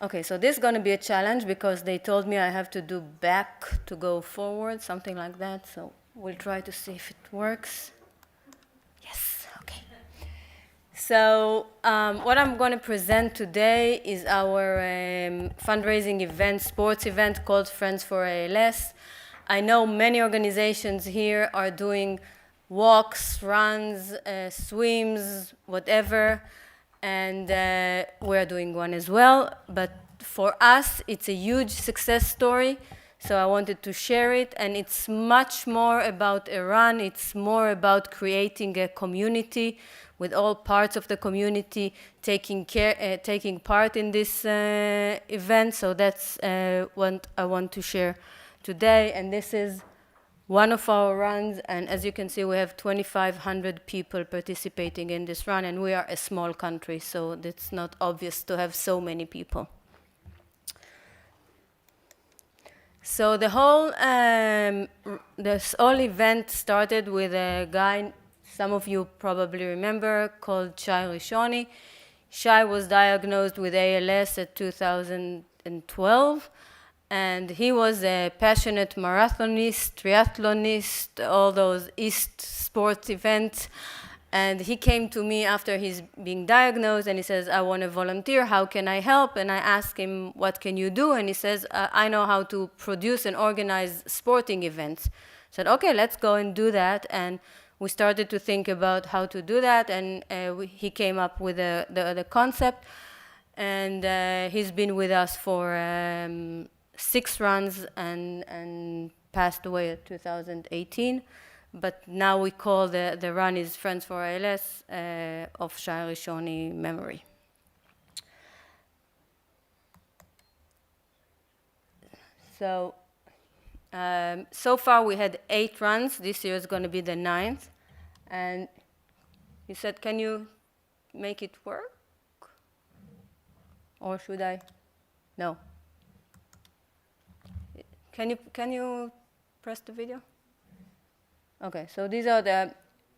Okay, so this is going to be a challenge because they told me I have to do back to go forward, something like that. So we'll try to see if it works. Yes, okay. So what I'm going to present today is our fundraising event, sports event called Friends4ALS. I know many organizations here are doing walks, runs, swims, whatever, and we're doing one as well. But for us, it's a huge success story, so I wanted to share it. And it's much more about a run. It's more about creating a community with all parts of the community taking part in this event. So that's what I want to share today. And this is one of our runs, and as you can see, we have 2,500 people participating in this run, and we are a small country, so it's not obvious to have so many people. So this whole event started with a guy, some of you probably remember, called Shay Rishoni. Shay was diagnosed with ALS at 2012. And he was a passionate marathonist, triathlonist, all those East sports events. And he came to me after he's being diagnosed, and he says, I want to volunteer. How can I help? And I asked him, what can you do? And he says, I know how to produce and organize sporting events. I said, okay, let's go and do that. And we started to think about how to do that, and he came up with the concept. And he's been with us for 6 runs and passed away in 2018. But now we call the run is Friends4ALS of Shay Rishoni memory. So, so far we had 8 runs. This year is going to be the 9th. And he said, can you make it work? Or should I? No. Can you press the video? Okay, so these are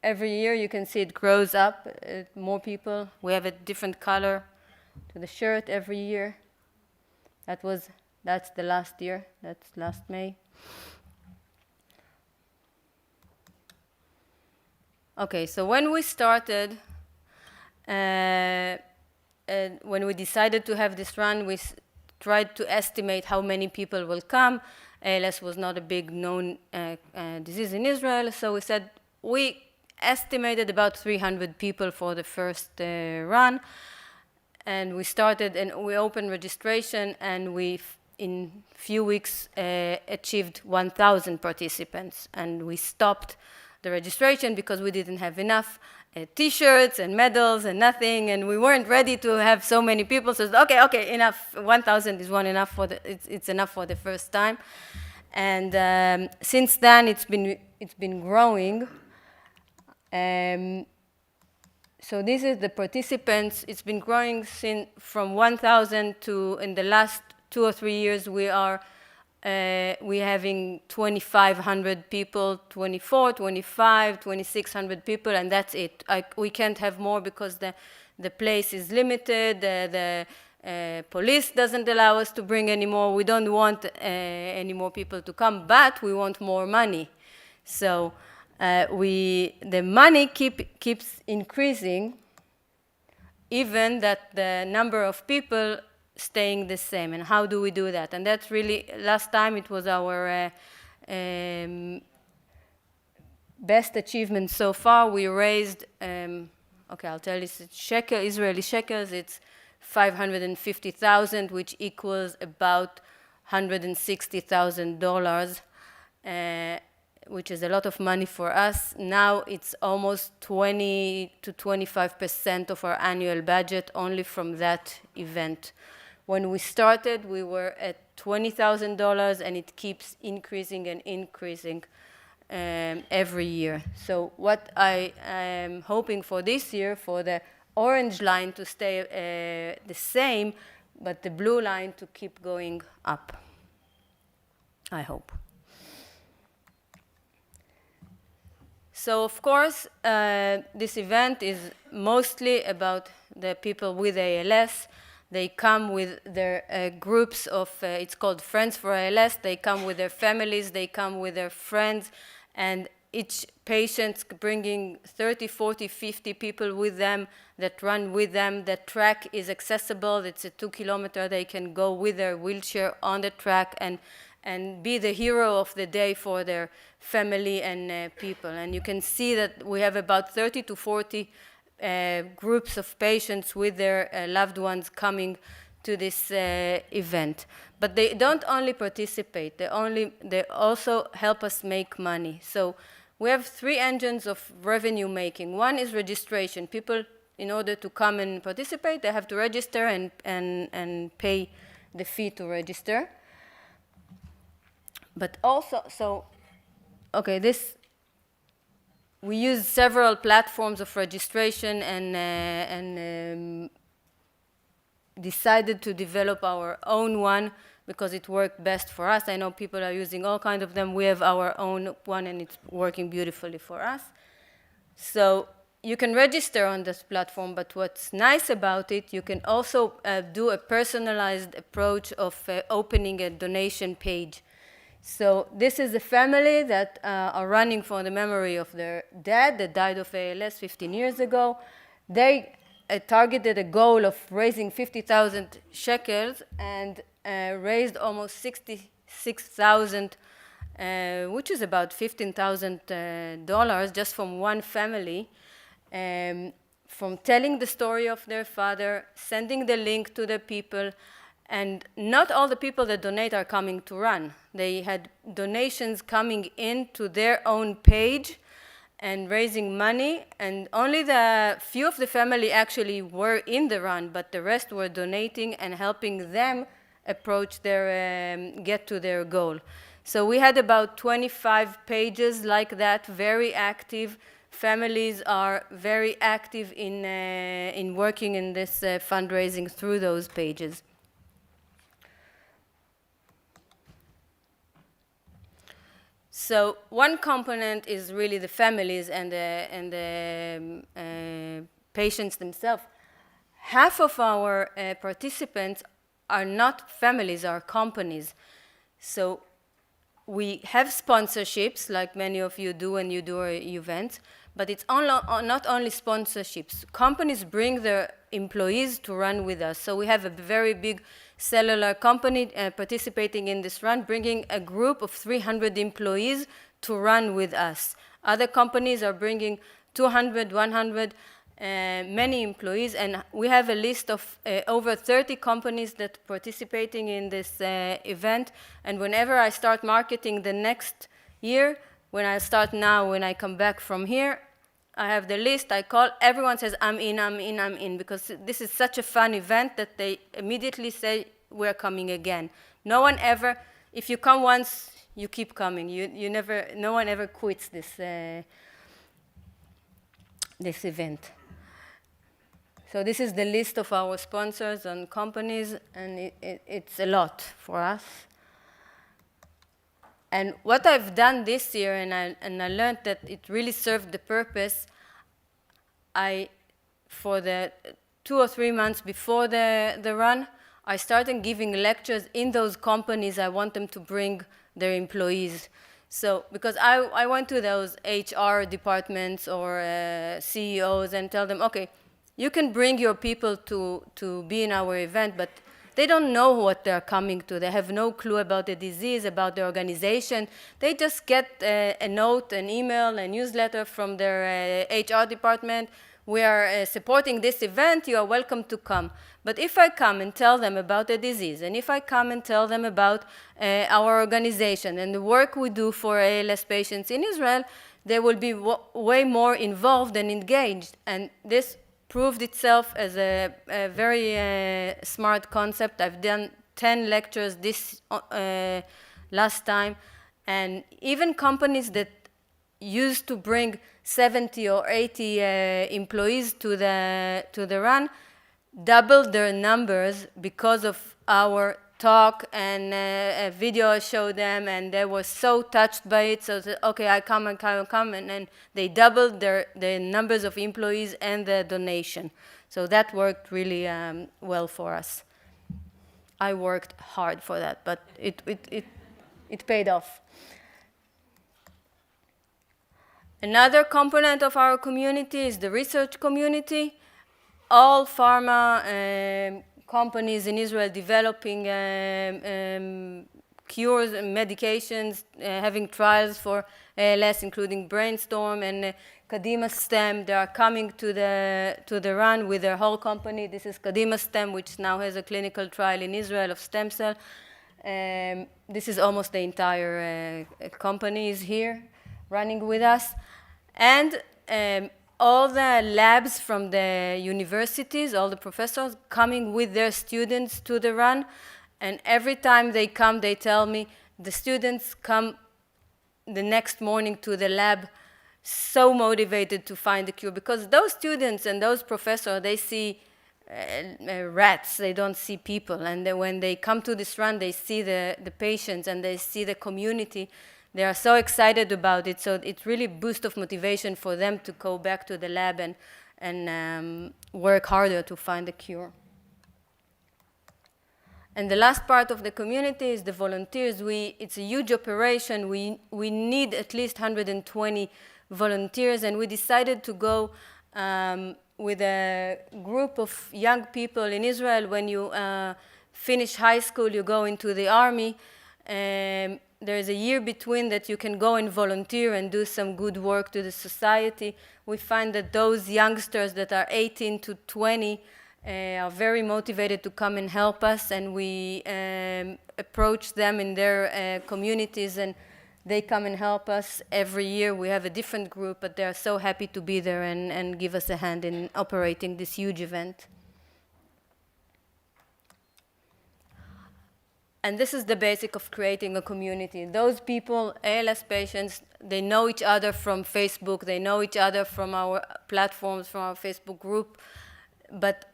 every year you can see it grows up, more people. We have a different color to the shirt every year. That's the last year, that's last May. Okay, so when we started, when we decided to have this run, we tried to estimate how many people will come. ALS was not a big known disease in Israel, so we said we estimated about 300 people for the first run. And we started and we opened registration, and we, in few weeks, achieved 1,000 participants. And we stopped the registration because we didn't have enough T-shirts and medals and nothing, and we weren't ready to have so many people. So okay, enough. 1,000 is enough for it's enough for the first time. And since then, it's been growing. So this is the participants. It's been growing from 1,000 to, in the last 2 or 3 years, we're having 2,500 people, 24, 25, 2,600 people, and that's it. We can't have more because the place is limited. The police doesn't allow us to bring any more. We don't want any more people to come, but we want more money. So the money keeps increasing, even that the number of people staying the same. And how do we do that? And that's really, last time it was our best achievement so far. We raised, okay, I'll tell you, it's Israeli shekels, it's 550,000, which equals about $160,000, which is a lot of money for us. Now it's almost 20 to 25% of our annual budget only from that event. When we started, we were at $20,000, and it keeps increasing and increasing every year. So what I am hoping for this year, for the orange line to stay the same, but the blue line to keep going up, I hope. So, of course, this event is mostly about the people with ALS. They come with their groups of, it's called Friends4ALS. They come with their families, they come with their friends, and each patient's bringing 30, 40, 50 people with them that run with them. The track is accessible. It's a 2 kilometer. They can go with their wheelchair on the track and be the hero of the day for their family and people. And you can see that we have about 30 to 40 groups of patients with their loved ones coming to this event. But they don't only participate, they also help us make money. So we have 3 engines of revenue making. One is registration. People, in order to come and participate, they have to register and pay the fee to register. But also, we use several platforms of registration and decided to develop our own one because it worked best for us. I know people are using all kinds of them. We have our own one, and it's working beautifully for us. So you can register on this platform, but what's nice about it, you can also do a personalized approach of opening a donation page. So this is a family that are running for the memory of their dad that died of ALS 15 years ago. They targeted a goal of raising 50,000 shekels and raised almost 66,000, which is about $15,000 just from one family, from telling the story of their father, sending the link to the people. And not all the people that donate are coming to run. They had donations coming into their own page and raising money, and only the few of the family actually were in the run, but the rest were donating and helping them approach their, get to their goal. So we had about 25 pages like that, very active. Families are very active in working in this fundraising through those pages. So one component is really the families and the patients themselves. Half of our participants are not families, are companies. So we have sponsorships, like many of you do when you do events, but it's not only sponsorships. Companies bring their employees to run with us. So we have a very big cellular company participating in this run, bringing a group of 300 employees to run with us. Other companies are bringing 200, 100, many employees, and we have a list of over 30 companies that are participating in this event. And whenever I start marketing the next year, when I start now, when I come back from here, I have the list, I call, everyone says, I'm in, because this is such a fun event that they immediately say, we're coming again. No one ever, if you come once, you keep coming. No one ever quits this event. So this is the list of our sponsors and companies, and it's a lot for us. And what I've done this year, and I learned that it really served the purpose, for the 2 or 3 months before the run, I started giving lectures in those companies. I want them to bring their employees. So, because I went to those HR departments or CEOs and tell them, okay, you can bring your people to be in our event, but they don't know what they're coming to. They have no clue about the disease, about the organization. They just get a note, an email, a newsletter from their HR department. We are supporting this event. You are welcome to come. But if I come and tell them about the disease, and if I come and tell them about our organization and the work we do for ALS patients in Israel, they will be way more involved and engaged. And this proved itself as a very smart concept. I've done 10 lectures this last time, and even companies that used to bring 70 or 80 employees to the run doubled their numbers because of our talk, and a video I showed them, and they were so touched by it. So said, okay, I come, and then they doubled their numbers of employees and the donation. So that worked really well for us. I worked hard for that, but it paid off. Another component of our community is the research community. All pharma companies in Israel developing cures and medications, having trials for ALS, including Brainstorm and Kadima STEM. They are coming to the run with their whole company. This is Kadima STEM, which now has a clinical trial in Israel of stem cell. This is almost the entire company is here running with us. And all the labs from the universities, all the professors coming with their students to the run. And every time they come, they tell me the students come the next morning to the lab so motivated to find the cure, because those students and those professors, they see rats, they don't see people. And then when they come to this run, they see the patients and they see the community. They are so excited about it, so it really boosts of motivation for them to go back to the lab and work harder to find the cure. And the last part of the community is the volunteers. It's a huge operation. We need at least 120 volunteers, and we decided to go with a group of young people in Israel. When you finish high school, you go into the army. There is a year between that you can go and volunteer and do some good work to the society. We find that those youngsters that are 18 to 20 are very motivated to come and help us, and we approach them in their communities, and they come and help us every year. We have a different group, but they're so happy to be there and give us a hand in operating this huge event. And this is the basic of creating a community. Those people, ALS patients, they know each other from Facebook, they know each other from our platforms, from our Facebook group, but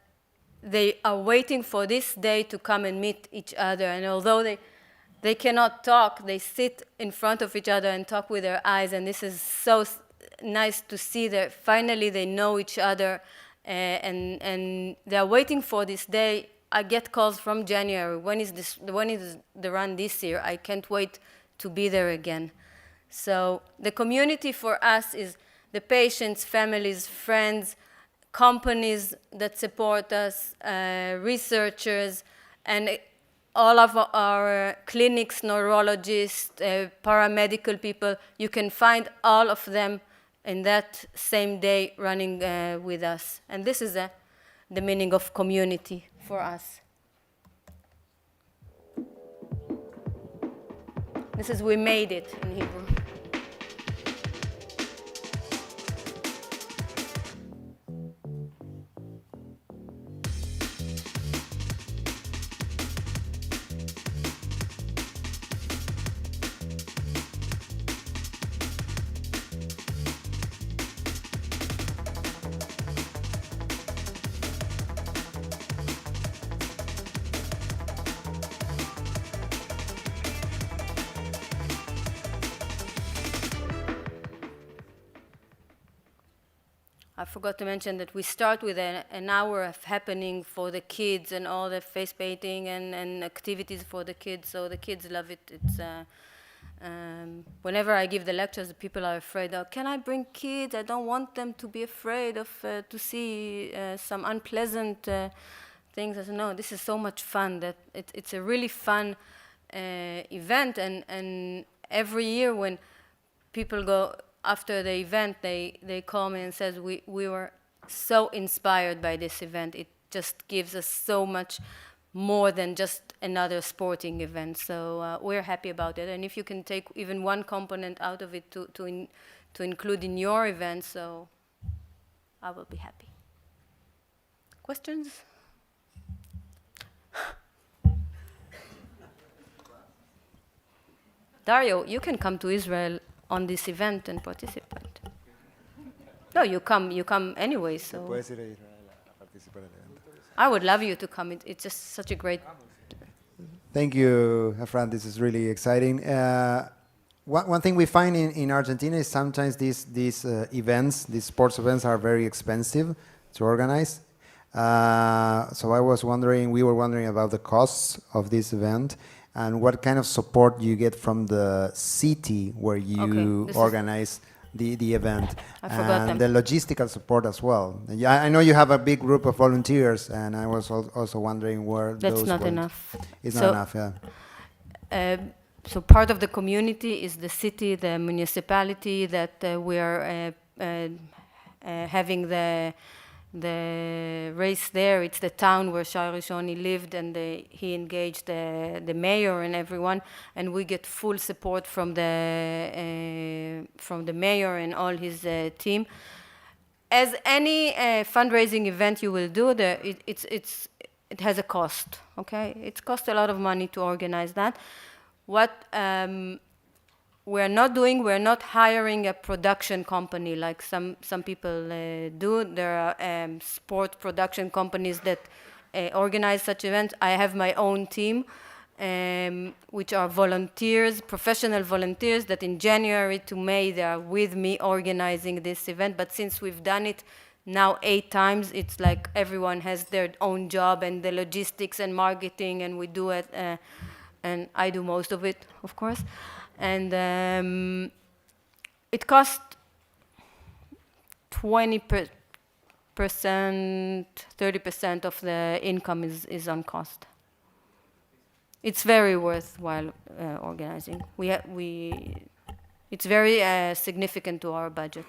they are waiting for this day to come and meet each other. And although they cannot talk, they sit in front of each other and talk with their eyes, and this is so nice to see that finally they know each other, and they're waiting for this day. I get calls from January. When is the run this year? I can't wait to be there again. So the community for us is the patients, families, friends, companies that support us, researchers, and all of our clinics, neurologists, paramedical people. You can find all of them in that same day running with us. And this is the meaning of community for us. This is we made it in Hebrew. I forgot to mention that we start with an hour of happening for the kids and all the face painting and activities for the kids, so the kids love it. It's whenever I give the lectures, the people are afraid, oh, can I bring kids? I don't want them to be afraid of to see some unpleasant things. I said, no, this is so much fun that it's a really fun event, and every year when people go after the event, they call me and says, we were so inspired by this event. It just gives us so much more than just another sporting event. So we're happy about it. And if you can take even one component out of it to include in your event, so I will be happy. Questions? Dario, you can come to Israel on this event and participate. No, you come anyway, so. I would love you to come. It's just such a great. Thank you, Efrat. This is really exciting. One thing we find in Argentina is sometimes these events, these sports events, are very expensive to organize. So we were wondering about the costs of this event and what kind of support you get from the city where you organize the event, and the logistical support as well. Yeah, I know you have a big group of volunteers, and I was also wondering where That's those not went. enough. It's not enough, yeah. So part of the community is the city, the municipality that we are having the race there. It's the town where Shay Rishoni lived, and he engaged the mayor and everyone, and we get full support from the mayor and all his team. As any fundraising event you will do, it has a cost. Okay, it costs a lot of money to organize that. What we're not doing, we're not hiring a production company like some people do. There are sport production companies that organize such events. I have my own team, which are volunteers, professional volunteers, that in January to May they are with me organizing this event. But since we've done it now 8 times, it's like everyone has their own job and the logistics and marketing, and we do it, and I do most of it, of course. And it costs 20%, 30% of the income is on cost. It's very worthwhile organizing. It's very significant to our budget.